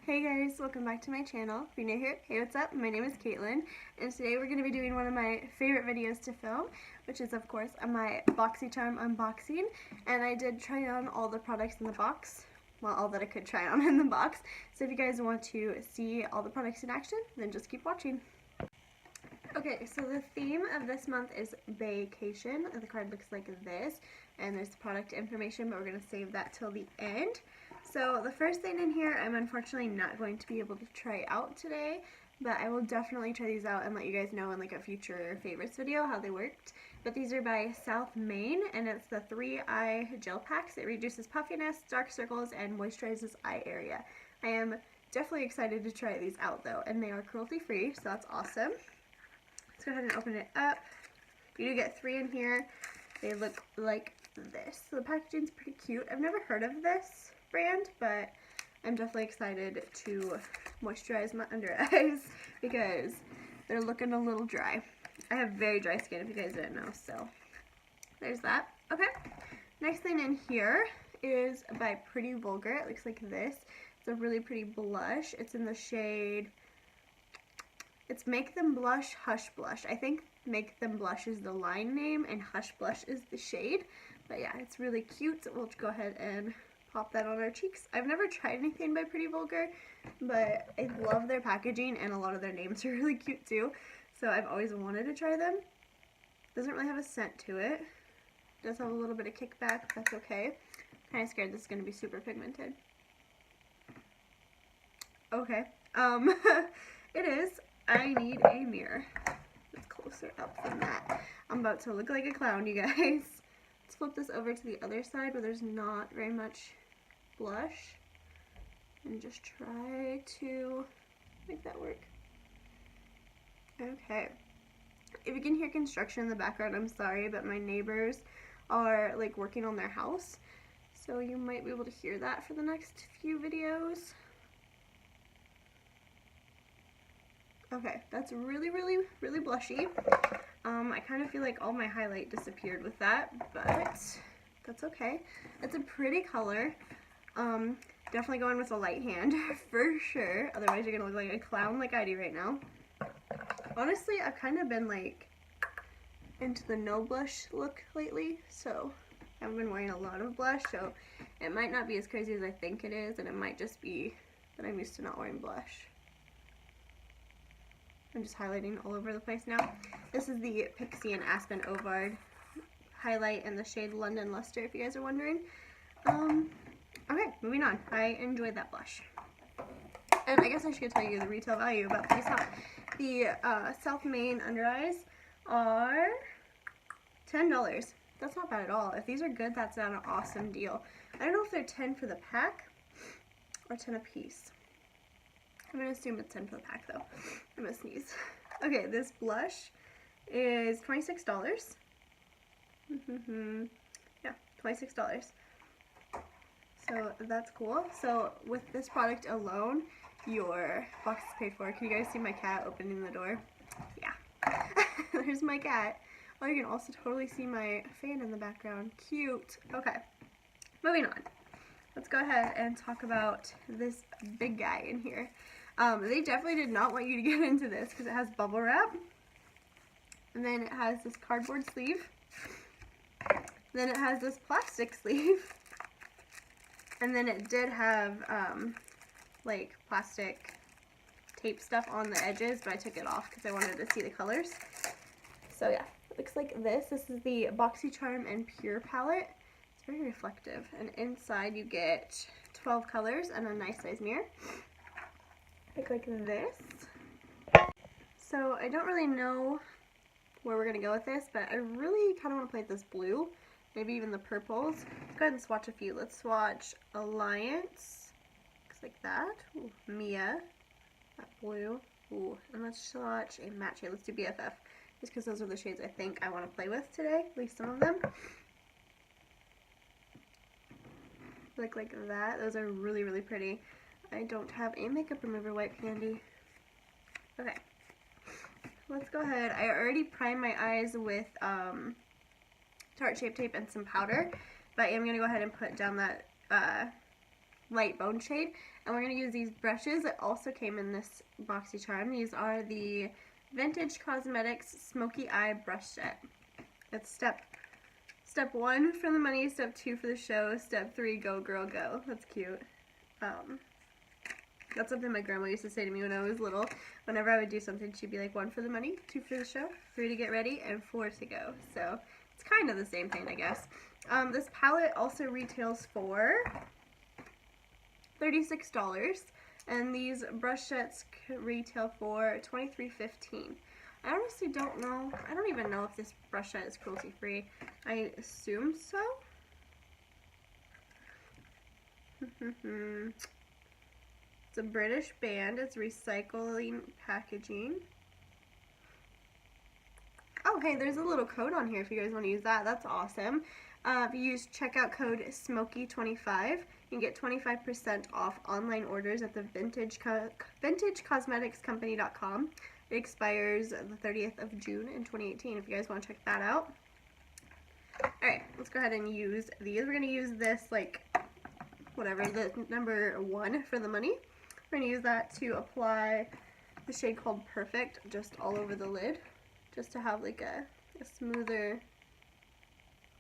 Hey guys, welcome back to my channel. If you're new here, hey, what's up? My name is Caitlin, and today we're going to be doing one of my favorite videos to film, which is of course my Boxycharm unboxing. And I did try on all the products in the box, well, all that I could try on in the box. So if you guys want to see all the products in action, then just keep watching. Okay, so the theme of this month is vacation. The card looks like this, and there's the product information, but we're going to save that till the end. So the first thing in here, I'm unfortunately not going to be able to try out today, but I will definitely try these out and let you guys know in like a future favorites video how they worked. But these are by South Main, and it's the 3-eye gel packs. It reduces puffiness, dark circles, and moisturizes eye area. I am definitely excited to try these out though, and they are cruelty free, so that's awesome. Let's go ahead and open it up. You do get 3 in here. They look like this. So the packaging's pretty cute. I've never heard of this brand, but I'm definitely excited to moisturize my under eyes because they're looking a little dry. I have very dry skin if you guys didn't know, so there's that. Okay, next thing in here is by Pretty Vulgar. It looks like this. It's a really pretty blush. It's in the shade, it's Make Them Blush Hush Blush. I think Make Them Blush is the line name and Hush Blush is the shade. But yeah, it's really cute. We'll go ahead and pop that on our cheeks. I've never tried anything by Pretty Vulgar, but I love their packaging and a lot of their names are really cute too. So I've always wanted to try them. Doesn't really have a scent to it. Does have a little bit of kickback, but that's okay. Kind of scared this is going to be super pigmented. Okay, it is. I need a mirror. It's closer up than that. I'm about to look like a clown, you guys. Let's flip this over to the other side where there's not very much blush. And just try to make that work. Okay. If you can hear construction in the background, I'm sorry, but my neighbors are like working on their house. So you might be able to hear that for the next few videos. Okay, that's really, really, really blushy. I kind of feel like all my highlight disappeared with that, but that's okay. It's a pretty color. Definitely going with a light hand for sure. Otherwise, you're gonna look like a clown like I do right now. Honestly, I've kind of been like into the no blush look lately, so I haven't been wearing a lot of blush, so it might not be as crazy as I think it is, and it might just be that I'm used to not wearing blush. I'm just highlighting all over the place now. This is the Pixie and Aspen Ovard highlight in the shade London Luster, if you guys are wondering. Okay, moving on. I enjoyed that blush. And I guess I should tell you the retail value about these. The South Main under eyes are $10. That's not bad at all. If these are good, that's an awesome deal. I don't know if they're 10 for the pack or 10 a piece. I'm going to assume it's 10 for the pack though. I'm going to sneeze. Okay, this blush is $26. Yeah, $26. So that's cool. So with this product alone, your box is paid for. Can you guys see my cat opening the door? Yeah. There's my cat. Oh, you can also totally see my fan in the background. Cute. Okay, moving on. Let's go ahead and talk about this big guy in here. They definitely did not want you to get into this because it has bubble wrap. And then it has this cardboard sleeve. Then it has this plastic sleeve. And then it did have like plastic tape stuff on the edges, but I took it off because I wanted to see the colors. So yeah, it looks like this. This is the Boxycharm and Pure palette. It's very reflective. And inside you get 12 colors and a nice size mirror. Look like this. So I don't really know where we're going to go with this, but I really kind of want to play with this blue. Maybe even the purples. Let's go ahead and swatch a few. Let's swatch Alliance. Looks like that. Ooh, Mia. That blue. Ooh, and let's swatch a matte shade. Let's do BFF. Just because those are the shades I think I want to play with today. At least some of them. Look like that. Those are really, really pretty. I don't have a makeup remover wipe handy. Okay. Let's go ahead. I already primed my eyes with Tarte Shape Tape and some powder, but I am going to go ahead and put down that light bone shade. And we're going to use these brushes that also came in this Boxycharm. These are the Vintage Cosmetics Smoky Eye Brush Set. It's step 1 for the money, step 2 for the show, step 3 go girl go. That's cute. That's something my grandma used to say to me when I was little. Whenever I would do something, she'd be like, 1 for the money, 2 for the show, 3 to get ready, and 4 to go. So it's kind of the same thing, I guess. This palette also retails for $36, and these brush sets retail for $23.15. I honestly don't know. I don't even know if this brush set is cruelty free. I assume so. It's a British brand. It's recycling packaging. Oh, hey, there's a little code on here if you guys want to use that. That's awesome. If you use checkout code SMOKY25, you can get 25% off online orders at the vintagecosmeticscompany.com. It expires the 30th of June in 2018 if you guys want to check that out. Alright, let's go ahead and use these. We're going to use this, like, whatever, the number 1 for the money. We're going to use that to apply the shade called Perfect just all over the lid, just to have like a smoother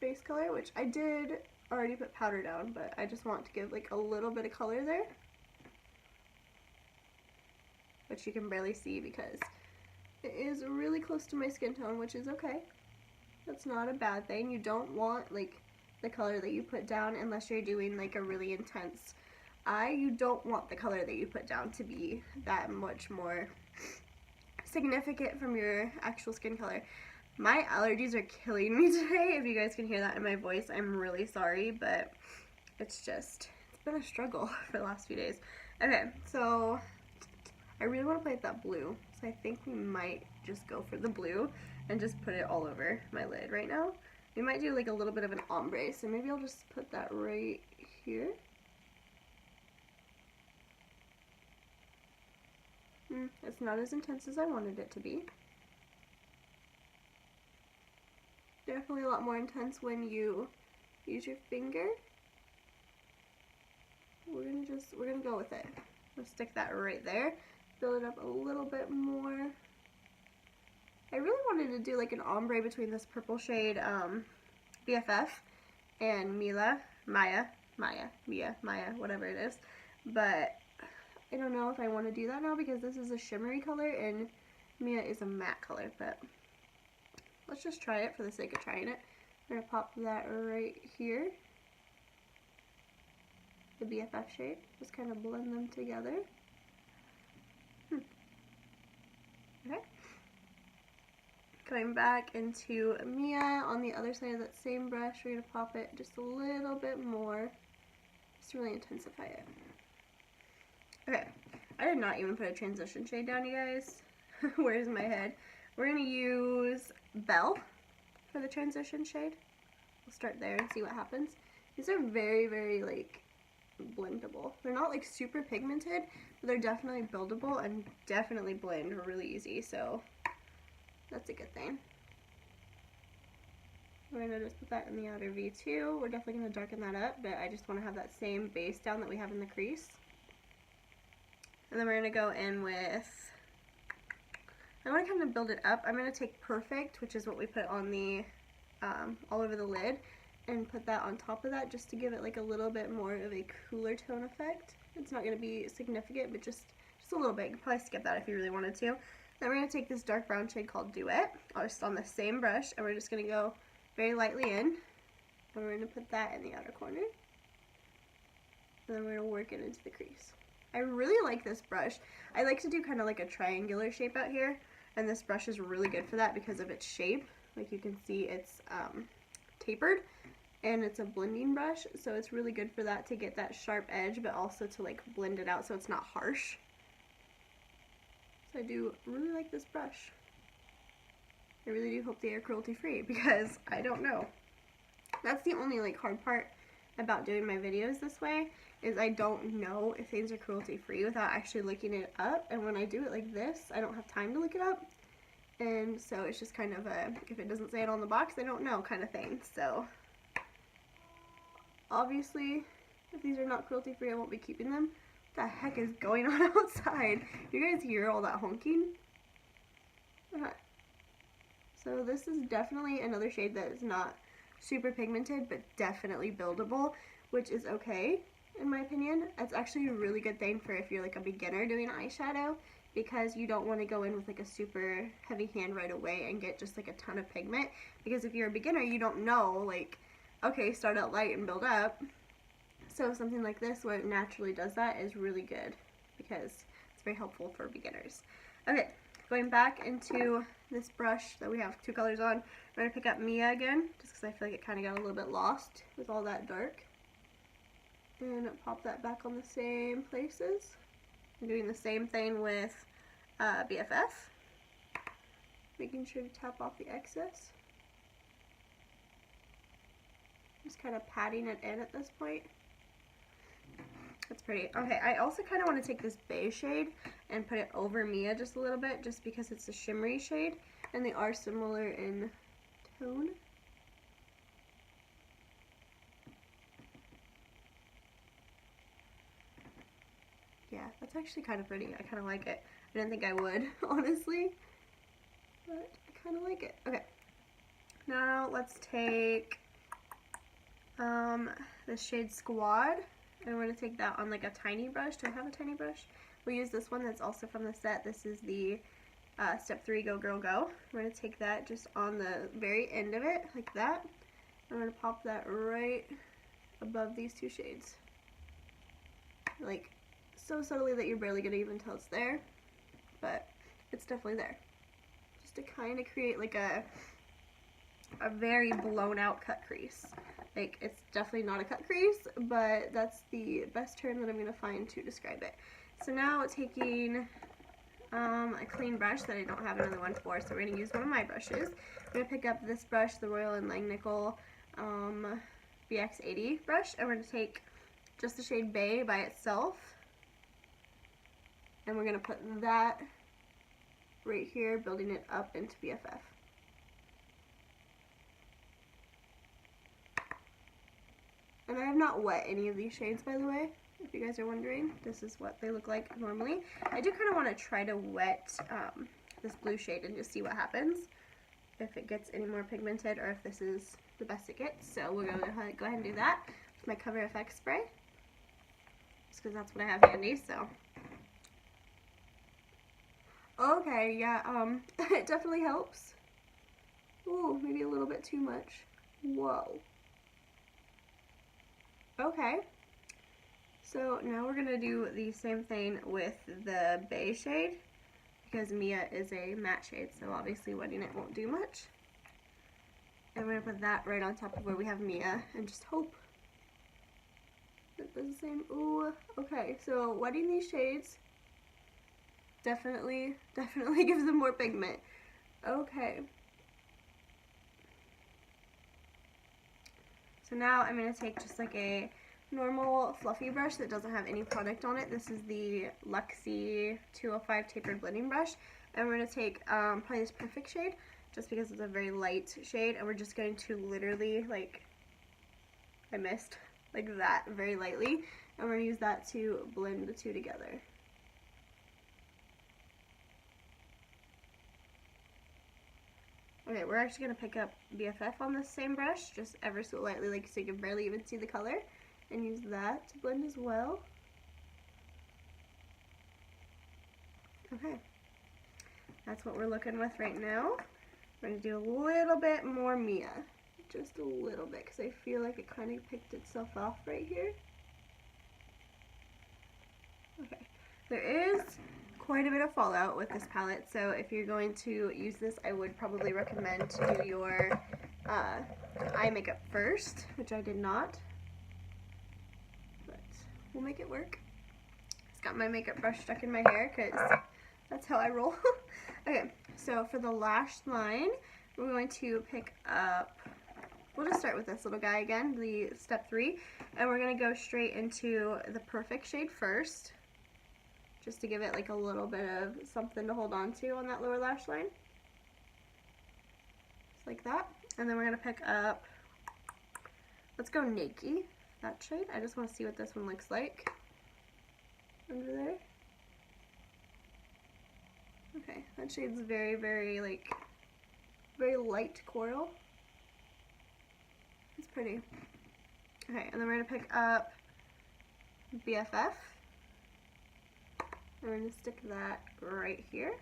base color, which I did already put powder down, but I just want to give like a little bit of color there, which you can barely see because it is really close to my skin tone, which is okay. That's not a bad thing. You don't want like the color that you put down unless you're doing like a really intense eye. You don't want the color that you put down to be that much more significant from your actual skin color. My allergies are killing me today. If you guys can hear that in my voice, I'm really sorry, but it's been a struggle for the last few days. Okay, so I really want to play with that blue, so I think we might just go for the blue and just put it all over my lid right now. We might do like a little bit of an ombre, so maybe I'll just put that right here. It's not as intense as I wanted it to be. Definitely a lot more intense when you use your finger. We're gonna go with it. We'll stick that right there. Build it up a little bit more. I really wanted to do like an ombre between this purple shade BFF and Mia, whatever it is. But I don't know if I want to do that now because this is a shimmery color and Mia is a matte color, but let's just try it for the sake of trying it. I'm going to pop that right here. The BFF shade. Just kind of blend them together. Okay. Going back into Mia on the other side of that same brush, we're going to pop it just a little bit more. Just to really intensify it. Okay. I did not even put a transition shade down, you guys. Where's my head? We're going to use Belle for the transition shade. We'll start there and see what happens. These are very, very, like, blendable. They're not, like, super pigmented, but they're definitely buildable and definitely blend really easy, so that's a good thing. We're going to just put that in the outer V too. We're definitely going to darken that up, but I just want to have that same base down that we have in the crease. And then we're going to go in with, I want to kind of build it up. I'm going to take Perfect, which is what we put on the, all over the lid, and put that on top of that just to give it like a little bit more of a cooler tone effect. It's not going to be significant, but just a little bit. You can probably skip that if you really wanted to. Then we're going to take this dark brown shade called Duet, just on the same brush, and we're just going to go very lightly in, and we're going to put that in the outer corner. And then we're going to work it into the crease. I really like this brush. I like to do kind of like a triangular shape out here, and this brush is really good for that because of its shape. Like you can see it's tapered, and it's a blending brush, so it's really good for that, to get that sharp edge, but also to like blend it out so it's not harsh. So I do really like this brush. I really do hope they are cruelty free because I don't know. That's the only like hard part about doing my videos this way, is I don't know if things are cruelty free without actually looking it up, and when I do it like this, I don't have time to look it up, and so it's just kind of a, if it doesn't say it on the box, I don't know kind of thing. So obviously If these are not cruelty free, I won't be keeping them. What the heck is going on outside? You guys hear all that honking? Okay. So this is definitely another shade that is not super pigmented, but definitely buildable, which is okay, in my opinion. It's actually a really good thing for if you're like a beginner doing eyeshadow, because you don't want to go in with like a super heavy hand right away and get just like a ton of pigment, because if you're a beginner, you don't know, like, okay, start out light and build up. So something like this, where it naturally does that, is really good, because it's very helpful for beginners. Okay, going back into this brush that we have 2 colors on, I'm going to pick up Mia again, just because I feel like it kind of got a little bit lost with all that dark. And pop that back on the same places. I'm doing the same thing with BFF. Making sure to tap off the excess. Just kind of patting it in at this point. That's pretty. Okay, I also kind of want to take this beige shade and put it over Mia just a little bit, just because it's a shimmery shade, and they are similar in tone. Yeah, that's actually kind of pretty. I kind of like it. I didn't think I would, honestly, but I kind of like it. Okay, now let's take this shade Squad, and we're going to take that on like a tiny brush. Do I have a tiny brush? We'll use this one that's also from the set. This is the Step 3 Go Girl Go. We're going to take that just on the very end of it, like that. I'm going to pop that right above these 2 shades. Like, so subtly that you're barely going to even tell it's there, but it's definitely there. Just to kind of create like a very blown out cut crease. Like, it's definitely not a cut crease, but that's the best term that I'm going to find to describe it. So now taking a clean brush that I don't have another one for, so we're going to use one of my brushes. I'm going to pick up this brush, the Royal & Langnickel BX80 brush, and we're going to take just the shade Bay by itself, and we're going to put that right here, building it up into BFF. And I have not wet any of these shades, by the way, if you guys are wondering. This is what they look like normally. I do kind of want to try to wet this blue shade and just see what happens, if it gets any more pigmented or if this is the best it gets. So we're going to go ahead and do that with my Cover FX spray, just because that's what I have handy. So okay, yeah, it definitely helps. Ooh, maybe a little bit too much. Whoa. Okay, so now we're going to do the same thing with the beige shade, because Mia is a matte shade, so obviously wetting it won't do much. And we're going to put that right on top of where we have Mia, and just hope that does the same. Ooh, okay, so wetting these shades definitely gives them more pigment. Okay. So now I'm going to take just like a normal fluffy brush that doesn't have any product on it. This is the Luxie 205 tapered blending brush. And we're going to take probably this Perfect shade, just because it's a very light shade. And we're just going to literally, like, I missed, like that, very lightly. And we're going to use that to blend the 2 together. Okay, we're actually going to pick up BFF on this same brush, just ever so lightly, like so you can barely even see the color, and use that to blend as well. Okay, that's what we're looking with right now. We're going to do a little bit more Mia, just a little bit, because I feel like it kind of picked itself off right here. Okay, there is quite a bit of fallout with this palette, so if you're going to use this, I would probably recommend to do your eye makeup first, which I did not, but we'll make it work. Just got my makeup brush stuck in my hair because that's how I roll. Okay, so for the lash line, we're going to pick up, we'll just start with this little guy again, the Step 3, and we're going to go straight into the Perfect shade first, just to give it like a little bit of something to hold on to on that lower lash line. Just like that. And then we're going to pick up, let's go Naked, that shade. I just want to see what this one looks like under there. Okay, that shade's very, very, like, very light coral. It's pretty. Okay, and then we're going to pick up BFF. We're going to stick that right here,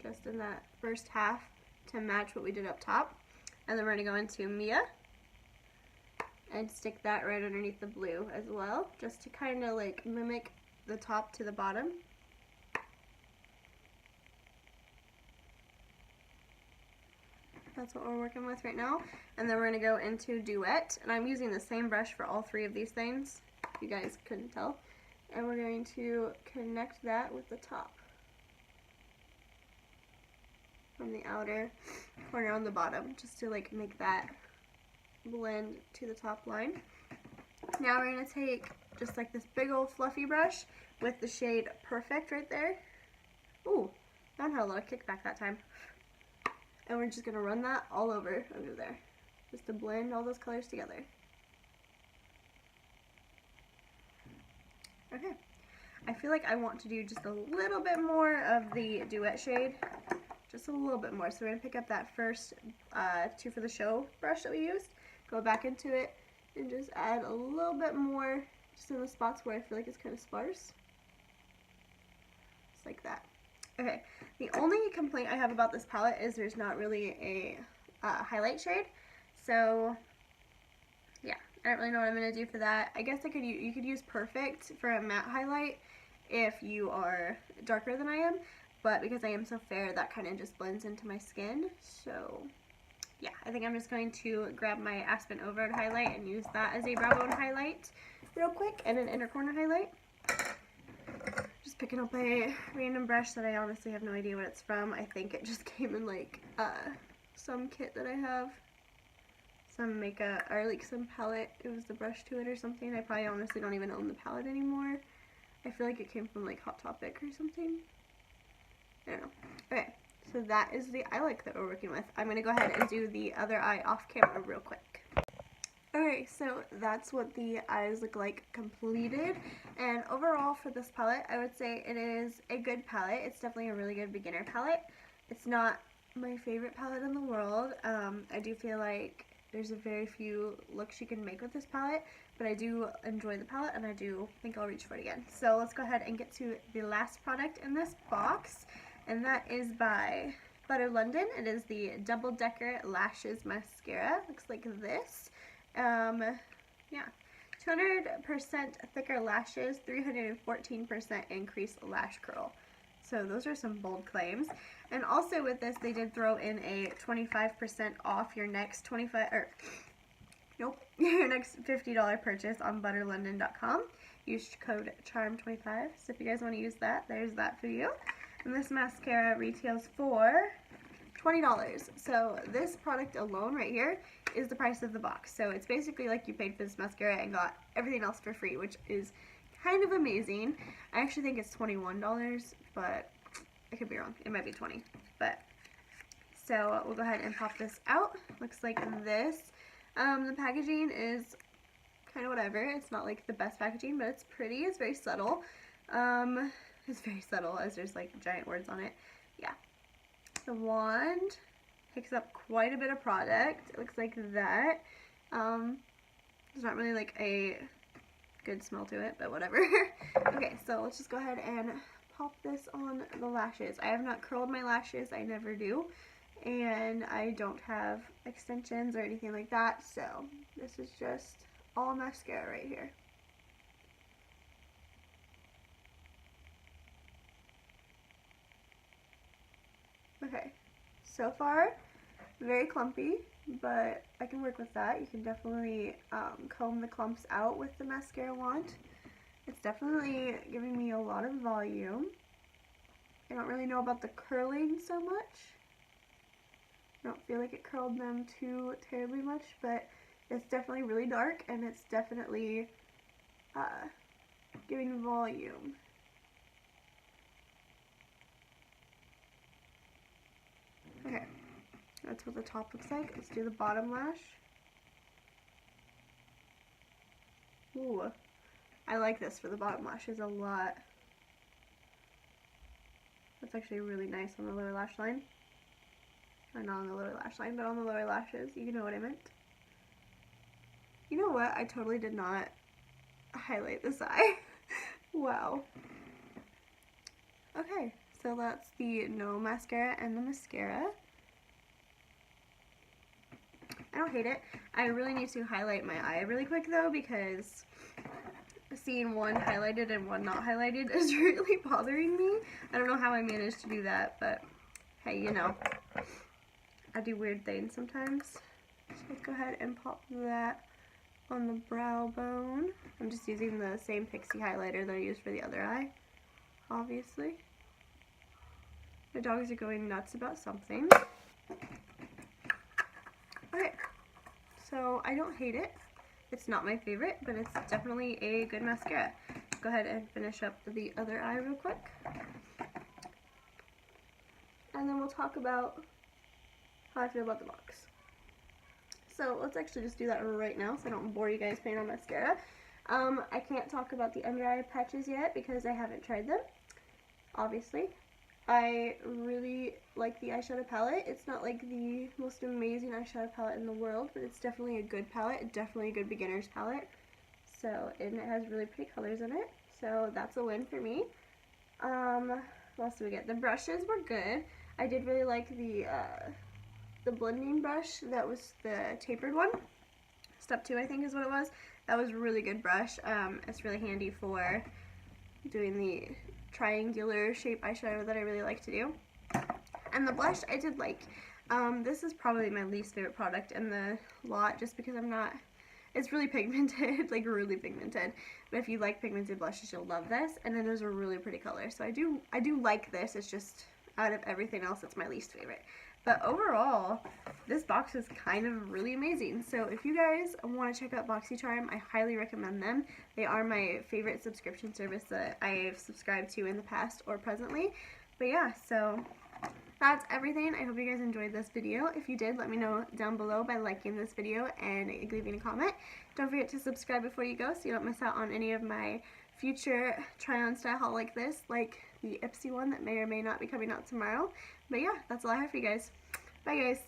just in that first half to match what we did up top. And then we're going to go into Mia and stick that right underneath the blue as well, just to kind of like mimic the top to the bottom. That's what we're working with right now. And then we're going to go into Duet, and I'm using the same brush for all three of these things, if you guys couldn't tell. And we're going to connect that with the top from the outer corner on the bottom, just to like make that blend to the top line. Now we're going to take just like this big old fluffy brush with the shade Perfect right there. Ooh, that one had a lot of kickback that time. And we're just going to run that all over under there, just to blend all those colors together. Okay, I feel like I want to do just a little bit more of the Duet shade, just a little bit more. So we're going to pick up that first Two for the Show brush that we used, go back into it, and just add a little bit more just in the spots where I feel like it's kind of sparse. Just like that. Okay, the only complaint I have about this palette is there's not really a highlight shade. So yeah, I don't really know what I'm going to do for that. I guess you could use Perfect for a matte highlight if you are darker than I am, but because I am so fair, that kind of just blends into my skin. So yeah, I think I'm just going to grab my Aspen Overt highlight and use that as a brow bone highlight real quick, and an inner corner highlight. Just picking up a random brush that I honestly have no idea what it's from. I think it just came in like some kit that I have. Some makeup, or like some palette, it was the brush to it or something. I probably honestly don't even own the palette anymore. I feel like it came from like Hot Topic or something. I don't know. Okay, so that is the eye look that we're working with. I'm going to go ahead and do the other eye off camera real quick. Okay, so that's what the eyes look like completed, and overall for this palette, I would say it is a good palette. It's definitely a really good beginner palette. It's not my favorite palette in the world. I do feel like there's a very few looks you can make with this palette, but I do enjoy the palette, and I do think I'll reach for it again. So let's go ahead and get to the last product in this box, and that is by Butter London. It is the Double Decker Lashes Mascara. Looks like this. Yeah, 200% thicker lashes, 314% increased lash curl. So those are some bold claims. And also with this, they did throw in a 25% off your next your next $50 purchase on butterlondon.com. Use code CHARM25. So if you guys want to use that, there's that for you. And this mascara retails for $20. So this product alone right here is the price of the box. So it's basically like you paid for this mascara and got everything else for free, which is kind of amazing. I actually think it's $21, but I could be wrong. It might be $20. But so we'll go ahead and pop this out. Looks like this. The packaging is kind of whatever. It's not like the best packaging, but it's pretty. It's very subtle. It's very subtle as there's like giant words on it. Yeah. The wand picks up quite a bit of product. It looks like that. There's not really like a good smell to it, but whatever. Okay, so let's just go ahead and pop this on the lashes. I have not curled my lashes. I never do. And I don't have extensions or anything like that, so this is just all mascara right here. Okay, so far, very clumpy, but I can work with that. You can definitely comb the clumps out with the mascara wand. It's definitely giving me a lot of volume. I don't really know about the curling so much. I don't feel like it curled them too terribly much, but it's definitely really dark, and it's definitely giving volume. Okay, that's what the top looks like. Let's do the bottom lash. Ooh, I like this for the bottom lashes a lot. That's actually really nice on the lower lash line. Or not on the lower lash line, but on the lower lashes. You know what I meant. You know what? I totally did not highlight this eye. Wow. Okay, so that's the No mascara and the mascara. I don't hate it. I really need to highlight my eye really quick though, because seeing one highlighted and one not highlighted is really bothering me. I don't know how I managed to do that, but hey, you know, I do weird things sometimes. So let's go ahead and pop that on the brow bone. I'm just using the same Pixie highlighter that I used for the other eye, obviously. The dogs are going nuts about something. Okay, so I don't hate it. It's not my favorite, but it's definitely a good mascara. Go ahead and finish up the other eye real quick. And then we'll talk about how I feel about the box. So let's actually just do that right now so I don't bore you guys paying on mascara. I can't talk about the under eye patches yet because I haven't tried them, obviously. I really like the eyeshadow palette. It's not like the most amazing eyeshadow palette in the world, but it's definitely a good palette, definitely a good beginner's palette. So, and it has really pretty colors in it, so that's a win for me. What else do we get? The brushes were good. I did really like the blending brush. That was the tapered one. Step 2, I think is what it was. That was a really good brush. It's really handy for doing the triangular shape eyeshadow that I really like to do. And the blush I did like. This is probably my least favorite product in the lot just because it's really pigmented, like really pigmented. But if you like pigmented blushes, you'll love this. And then there's a really pretty color. So I do like this. It's just out of everything else, it's my least favorite. But overall, this box is kind of really amazing. So if you guys want to check out Boxycharm, I highly recommend them. They are my favorite subscription service that I've subscribed to in the past or presently. But yeah, so that's everything. I hope you guys enjoyed this video. If you did, let me know down below by liking this video and leaving a comment. Don't forget to subscribe before you go so you don't miss out on any of my future try-on style haul like this, like the Ipsy one that may or may not be coming out tomorrow. But yeah, that's all I have for you guys. Bye guys.